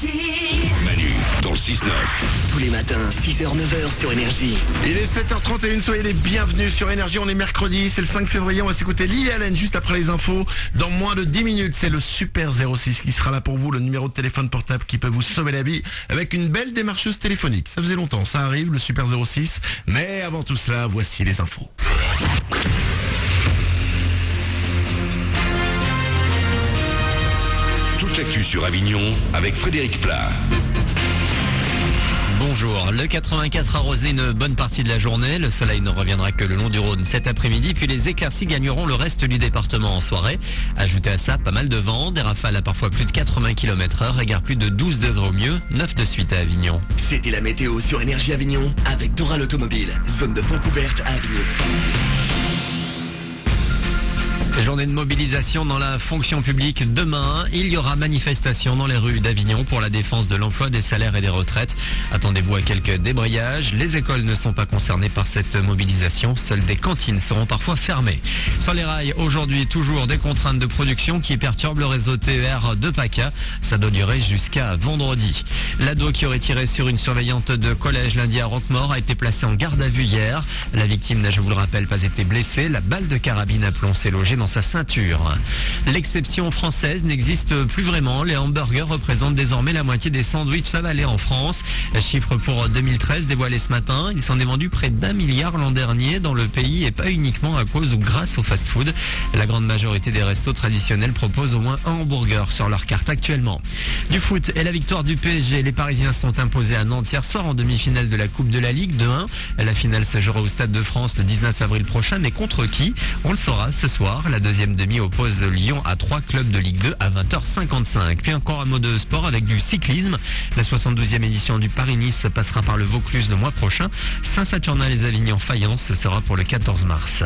Manu, dans le 6-9. Tous les matins, 6h-9h sur Énergie. Il est 7h31, soyez les bienvenus sur Énergie, on est mercredi, c'est le 5 février, on va s'écouter Lily Allen juste après les infos. Dans moins de 10 minutes, c'est le Super 06 qui sera là pour vous, le numéro de téléphone portable qui peut vous sauver la vie avec une belle démarcheuse téléphonique. Ça faisait longtemps, ça arrive, le Super 06, mais avant tout cela, voici les infos. Toute l'actu sur Avignon avec Frédéric Plat. Bonjour, le 84 arrosé une bonne partie de la journée, le soleil ne reviendra que le long du Rhône cet après-midi, puis les éclaircies gagneront le reste du département en soirée. Ajoutez à ça pas mal de vent, des rafales à parfois plus de 80 km/h, égard plus de 12 degrés au mieux, 9 de suite à Avignon. C'était la météo sur Énergie Avignon avec Dora l'automobile, zone de fond couverte à Avignon. Journée de mobilisation dans la fonction publique. Demain, il y aura manifestation dans les rues d'Avignon pour la défense de l'emploi, des salaires et des retraites. Attendez-vous à quelques débrayages. Les écoles ne sont pas concernées par cette mobilisation. Seules des cantines seront parfois fermées. Sur les rails, aujourd'hui, toujours des contraintes de production qui perturbent le réseau TER de PACA. Ça doit durer jusqu'à vendredi. L'ado qui aurait tiré sur une surveillante de collège lundi à Roquemaure a été placé en garde à vue hier. La victime n'a, je vous le rappelle, pas été blessée. La balle de carabine à plomb s'est logée dans sa ceinture. L'exception française n'existe plus vraiment. Les hamburgers représentent désormais la moitié des sandwichs avalés en France. Chiffre pour 2013 dévoilé ce matin. Il s'en est vendu près d'1 milliard l'an dernier dans le pays et pas uniquement à cause ou grâce au fast-food. La grande majorité des restos traditionnels proposent au moins un hamburger sur leur carte actuellement. Du foot et la victoire du PSG. Les Parisiens sont imposés à Nantes hier soir en demi-finale de la Coupe de la Ligue 2-1. La finale se jouera au Stade de France le 19 avril prochain. Mais contre qui? On le saura ce soir. La deuxième demi oppose Lyon à 3 clubs de Ligue 2 à 20h55. Puis encore un mot de sport avec du cyclisme. La 72e édition du Paris-Nice passera par le Vaucluse le mois prochain. Saint-Saturnin-les-Avignon-Fayence, ce sera pour le 14 mars.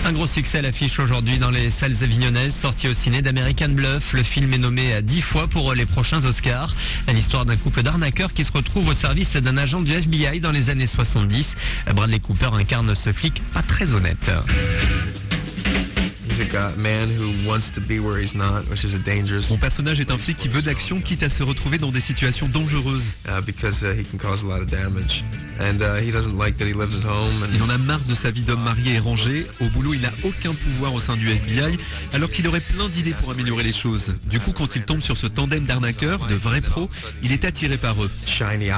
Un gros succès à l'affiche aujourd'hui dans les salles avignonnaises, sorti au ciné d'American Bluff. Le film est nommé à 10 fois pour les prochains Oscars. L'histoire d'un couple d'arnaqueurs qui se retrouve au service d'un agent du FBI dans les années 70. Bradley Cooper incarne ce flic pas très honnête. Mon personnage est un flic qui veut de l'action, quitte à se retrouver dans des situations dangereuses. Il en a marre de sa vie d'homme marié et rangé. Au boulot, il n'a aucun pouvoir au sein du FBI, alors qu'il aurait plein d'idées pour améliorer les choses. Du coup, quand il tombe sur ce tandem d'arnaqueurs, de vrais pros, il est attiré par eux. Il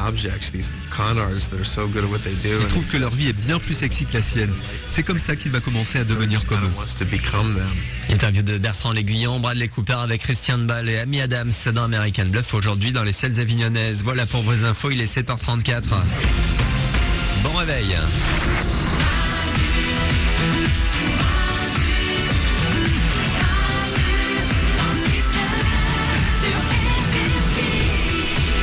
trouve que leur vie est bien plus sexy que la sienne. C'est comme ça qu'il va commencer à devenir comme eux. Interview de Bertrand L'Aiguillon, Bradley Cooper avec Christian Bale et Amy Adams dans American Bluff aujourd'hui dans les salles avignonnaises. Voilà pour vos infos, il est 7h34. Bon réveil.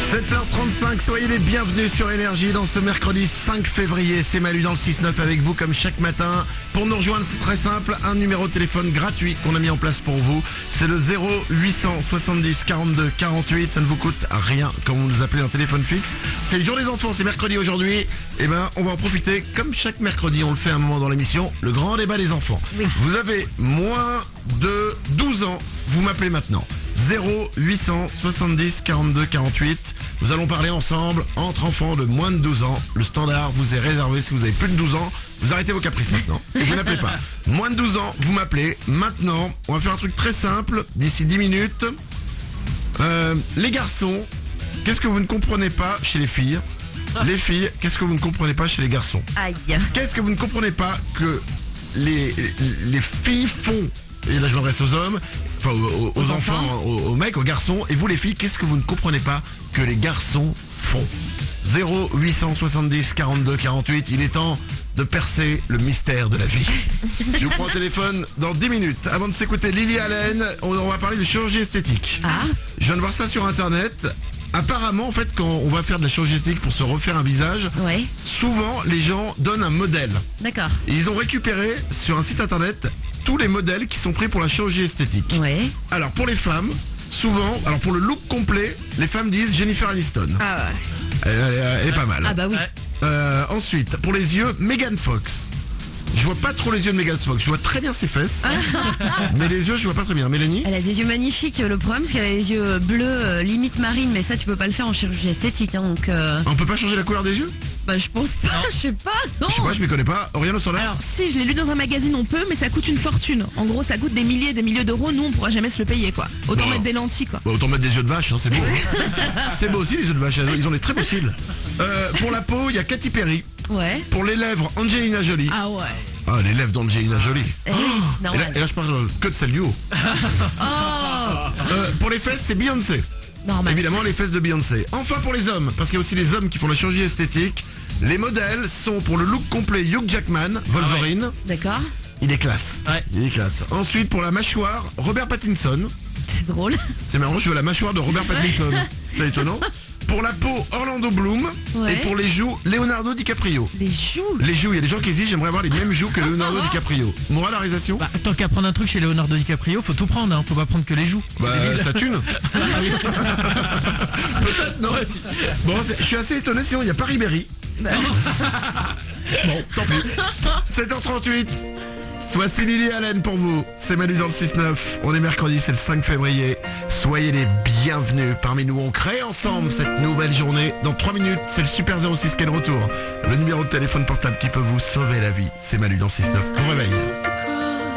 7h35, soyez les bienvenus sur Énergie dans ce mercredi 5 février. C'est Manu dans le 6-9 avec vous comme chaque matin. Pour nous rejoindre, c'est très simple, un numéro de téléphone gratuit qu'on a mis en place pour vous. C'est le 0870 42 48, ça ne vous coûte rien quand vous nous appelez un téléphone fixe. C'est le jour des enfants, c'est mercredi aujourd'hui. Et on va en profiter, comme chaque mercredi, on le fait à un moment dans l'émission, le grand débat des enfants. Oui. Vous avez moins de 12 ans, vous m'appelez maintenant. 0870 42 48. Nous allons parler ensemble entre enfants de moins de 12 ans. Le standard vous est réservé si vous avez plus de 12 ans. Vous arrêtez vos caprices maintenant. Et vous n'appelez pas. Moins de 12 ans, vous m'appelez. Maintenant, on va faire un truc très simple. D'ici 10 minutes. Les garçons, qu'est-ce que vous ne comprenez pas chez les filles? Les filles, qu'est-ce que vous ne comprenez pas chez les garçons? Aïe. Qu'est-ce que vous ne comprenez pas que les filles font? Et là je m'adresse aux hommes, enfin aux enfants, aux mecs, aux garçons. Et vous les filles, qu'est-ce que vous ne comprenez pas que les garçons font? 0870 42 48, il est temps de percer le mystère de la vie. Je vous prends au téléphone dans 10 minutes. Avant de s'écouter Lily Allen, on va parler de chirurgie esthétique. Ah. Je viens de voir ça sur internet. Apparemment, en fait, quand on va faire de la chirurgie esthétique pour se refaire un visage, Ouais. souvent les gens donnent un modèle. D'accord. Et ils ont récupéré sur un site internet tous les modèles qui sont pris pour la chirurgie esthétique. Ouais. Alors pour les femmes, souvent, alors pour le look complet, les femmes disent Jennifer Aniston. Ah ouais. Elle est pas mal. Ah bah oui. Ensuite, pour les yeux, Megan Fox. Je vois pas trop les yeux de Megan Fox. Je vois très bien ses fesses. Mais les yeux, je vois pas très bien. Mélanie? Elle a des yeux magnifiques. Le problème, c'est qu'elle a les yeux bleus, limite marine. Mais ça, tu peux pas le faire en chirurgie esthétique. Hein, donc, On peut pas changer la couleur des yeux? bah, je pense pas. Je sais pas. Non. Je sais pas, je m'y connais pas. Oriane au standard? Alors, si, je l'ai lu dans un magazine, on peut, mais ça coûte une fortune. En gros, ça coûte des milliers et des milliers d'euros. Nous, on pourra jamais se le payer, quoi. Autant Bon. mettre des lentilles, quoi. Bah, autant mettre des yeux de vache, hein, c'est beau. C'est beau aussi les yeux de vache, ils ont des très beaux cils. Pour la peau, il y a Katy Perry. Ouais. Pour les lèvres, Angelina Jolie. Ah ouais. Ah, les lèvres d'Angelina Jolie. Eh oui, c'est Et là, normal. je parle que de celle du haut. Pour les fesses, c'est Beyoncé. Normal. Évidemment, les fesses de Beyoncé. Enfin, pour les hommes, parce qu'il y a aussi les hommes qui font la chirurgie esthétique. Les modèles sont pour le look complet Hugh Jackman, Wolverine. D'accord. Il est classe. Ouais. Il est classe. Ensuite, pour la mâchoire, Robert Pattinson. C'est drôle. C'est marrant, je veux la mâchoire de Robert Pattinson. C'est étonnant. Pour la peau, Orlando Bloom. Ouais. Et pour les joues, Leonardo DiCaprio. Les joues. Les joues, il y a des gens qui disent j'aimerais avoir les mêmes joues que Leonardo DiCaprio. Moi, la réalisation? Bah, tant qu'à prendre un truc chez Leonardo DiCaprio, faut tout prendre, hein. Faut pas prendre que les joues. Bah, ça thune. Peut-être, non. Bon, je suis assez étonné, sinon il n'y a pas Ribéry. Bon, tant pis. 7h38. Voici Lily Allen pour vous. C'est Manu dans le 6-9. On est mercredi, c'est le 5 février. Soyez les bienvenus parmi nous. On crée ensemble cette nouvelle journée. Dans 3 minutes, c'est le Super 06 qui est de retour. Le numéro de téléphone portable qui peut vous sauver la vie. C'est Manu dans le 6-9. Bon réveil.